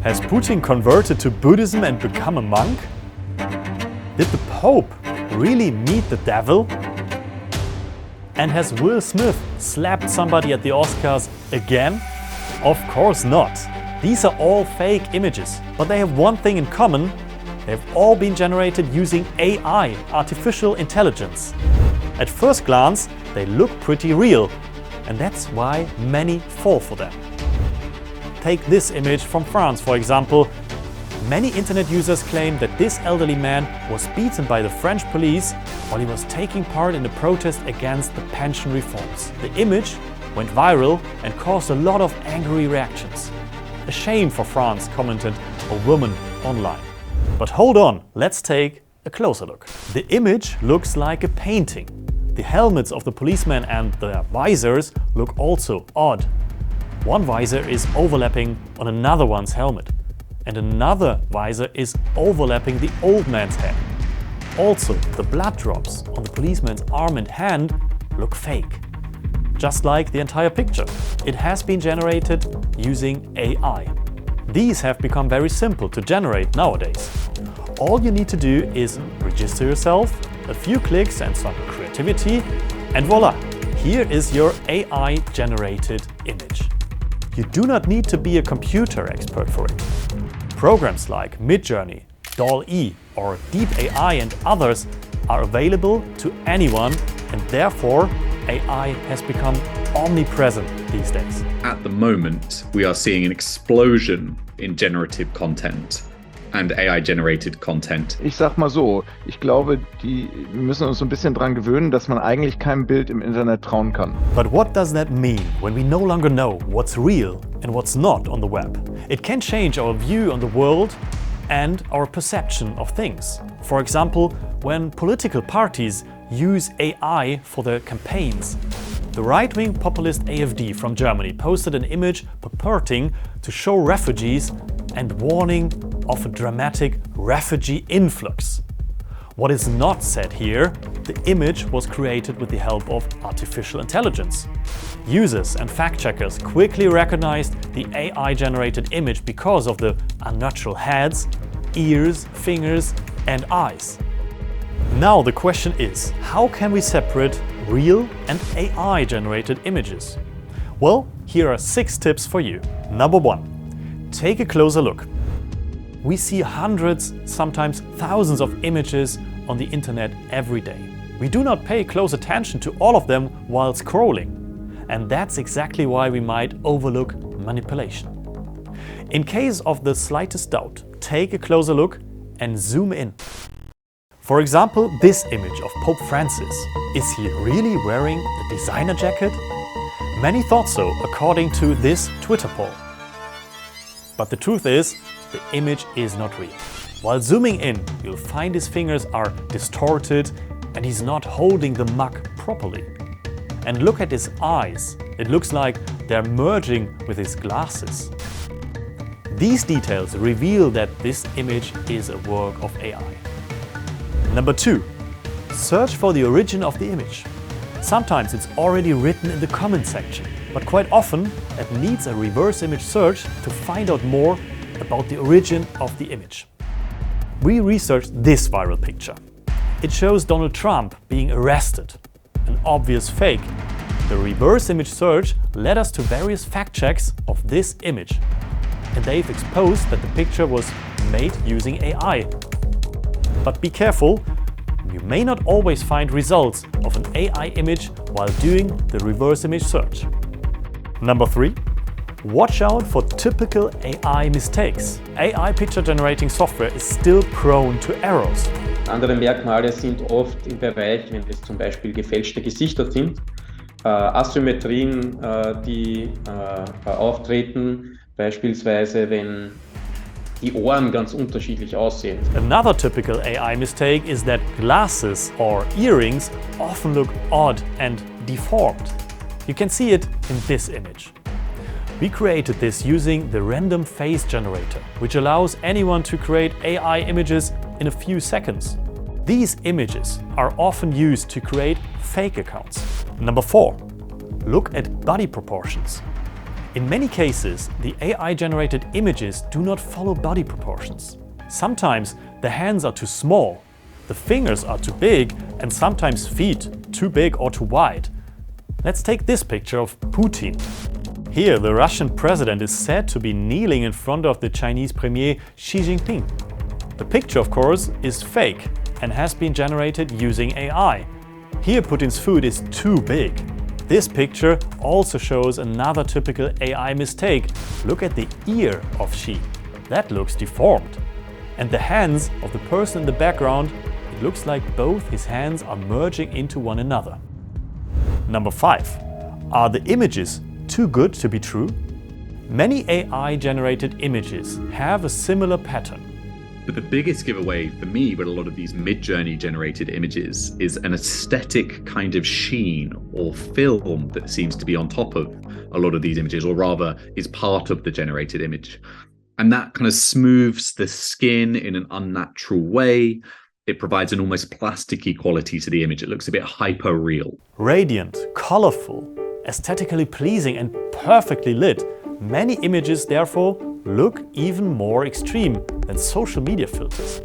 Has Putin converted to Buddhism and become a monk? Did the Pope really meet the devil? And has Will Smith slapped somebody at the Oscars again? Of course not. These are all fake images, but they have one thing in common. They've all been generated using AI, artificial intelligence. At first glance, they look pretty real, and that's why many fall for them. Take this image from France, for example. Many internet users claim that this elderly man was beaten by the French police while he was taking part in a protest against the pension reforms. The image went viral and caused a lot of angry reactions. A shame for France, commented a woman online. But hold on, let's take a closer look. The image looks like a painting. The helmets of the policemen and their visors look also odd. One visor is overlapping on another one's helmet, and another visor is overlapping the old man's head. Also, the blood drops on the policeman's arm and hand look fake. Just like the entire picture. It has been generated using AI. These have become very simple to generate nowadays. All you need to do is register yourself, a few clicks and some creativity, and voila! Here is your AI-generated image. You do not need to be a computer expert for it. Programs like Midjourney, DALL-E or Deep AI and others are available to anyone, and therefore AI has become omnipresent these days. At the moment, we are seeing an explosion in generative content and AI-generated content. Ich sag mal so, ich glaube, wir müssen uns so ein bisschen dran gewöhnen, dass man eigentlich keinem Bild im Internet trauen kann. But what does that mean when we no longer know what's real and what's not on the web? It can change our view on the world and our perception of things. For example, when political parties use AI for their campaigns. The right-wing populist AfD from Germany posted an image purporting to show refugees and warning of a dramatic refugee influx. What is not said here, the image was created with the help of artificial intelligence. Users and fact-checkers quickly recognized the AI-generated image because of the unnatural heads, ears, fingers and eyes. Now the question is, how can we separate real and AI-generated images? Well, here are 6 tips for you. Number 1. Take a closer look. We see hundreds, sometimes thousands of images on the internet every day. We do not pay close attention to all of them while scrolling. And that's exactly why we might overlook manipulation. In case of the slightest doubt, take a closer look and zoom in. For example, this image of Pope Francis. Is he really wearing a designer jacket? Many thought so, according to this Twitter poll. But the truth is, the image is not real. While zooming in, you'll find his fingers are distorted and he's not holding the mug properly. And look at his eyes. It looks like they're merging with his glasses. These details reveal that this image is a work of AI. Number 2. Search for the origin of the image. Sometimes it's already written in the comment section, but quite often it needs a reverse image search to find out more about the origin of the image. We researched this viral picture. It shows Donald Trump being arrested. An obvious fake. The reverse image search led us to various fact checks of this image. And they've exposed that the picture was made using AI. But be careful, you may not always find results of an AI image while doing the reverse image search. Number 3. Watch out for typical AI mistakes. AI picture generating software is still prone to errors. Andere Merkmale sind oft im Bereich, wenn es zum Beispiel gefälschte Gesichter sind, Asymmetrien, die auftreten, beispielsweise wenn die Ohren ganz unterschiedlich aussehen. Another typical AI mistake is that glasses or earrings often look odd and deformed. You can see it in this image. We created this using the random face generator, which allows anyone to create AI images in a few seconds. These images are often used to create fake accounts. Number 4. Look at body proportions. In many cases, the AI-generated images do not follow body proportions. Sometimes the hands are too small, the fingers are too big, and sometimes feet too big or too wide. Let's take this picture of Putin. Here, the Russian president is said to be kneeling in front of the Chinese premier Xi Jinping. The picture, of course, is fake and has been generated using AI. Here, Putin's foot is too big. This picture also shows another typical AI mistake. Look at the ear of Xi. That looks deformed. And the hands of the person in the background, it looks like both his hands are merging into one another. Number 5. Are the images too good to be true? Many AI-generated images have a similar pattern. But the biggest giveaway for me with a lot of these mid-journey generated images is an aesthetic kind of sheen or film that seems to be on top of a lot of these images, or rather is part of the generated image. And that kind of smooths the skin in an unnatural way. It provides an almost plasticky quality to the image. It looks a bit hyper-real. Radiant, colorful, aesthetically pleasing and perfectly lit, many images therefore look even more extreme than social media filters.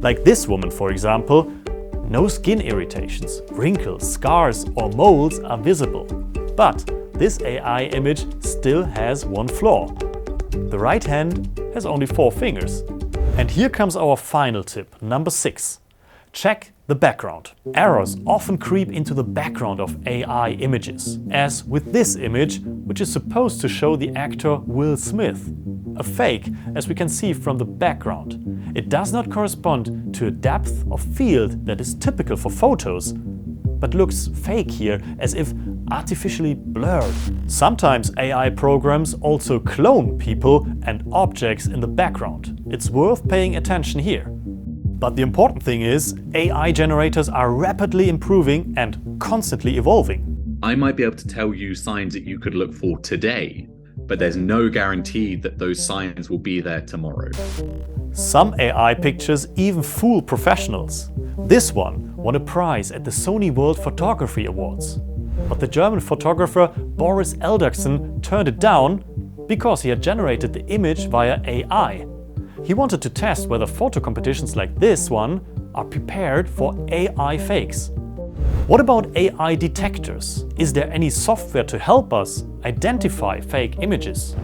Like this woman, for example, no skin irritations, wrinkles, scars or moles are visible. But this AI image still has one flaw. The right hand has only 4 fingers. And here comes our final tip, number 6. Check the background. Errors often creep into the background of AI images, as with this image, which is supposed to show the actor Will Smith. A fake, as we can see from the background. It does not correspond to a depth of field that is typical for photos, but looks fake here, as if artificially blurred. Sometimes AI programs also clone people and objects in the background. It's worth paying attention here. But the important thing is, AI generators are rapidly improving and constantly evolving. I might be able to tell you signs that you could look for today, but there's no guarantee that those signs will be there tomorrow. Some AI pictures even fool professionals. This one won a prize at the Sony World Photography Awards. But the German photographer Boris Eldagsen turned it down because he had generated the image via AI. He wanted to test whether photo competitions like this one are prepared for AI fakes. What about AI detectors? Is there any software to help us identify fake images?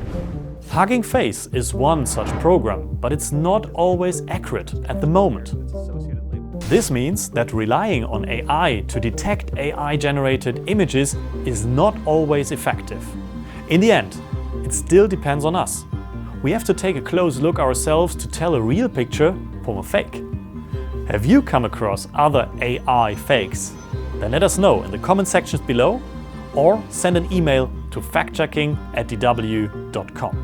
Hugging Face is one such program, but it's not always accurate at the moment. This means that relying on AI to detect AI-generated images is not always effective. In the end, it still depends on us. We have to take a close look ourselves to tell a real picture from a fake. Have you come across other AI fakes? Then let us know in the comment sections below or send an email to factchecking@dw.com.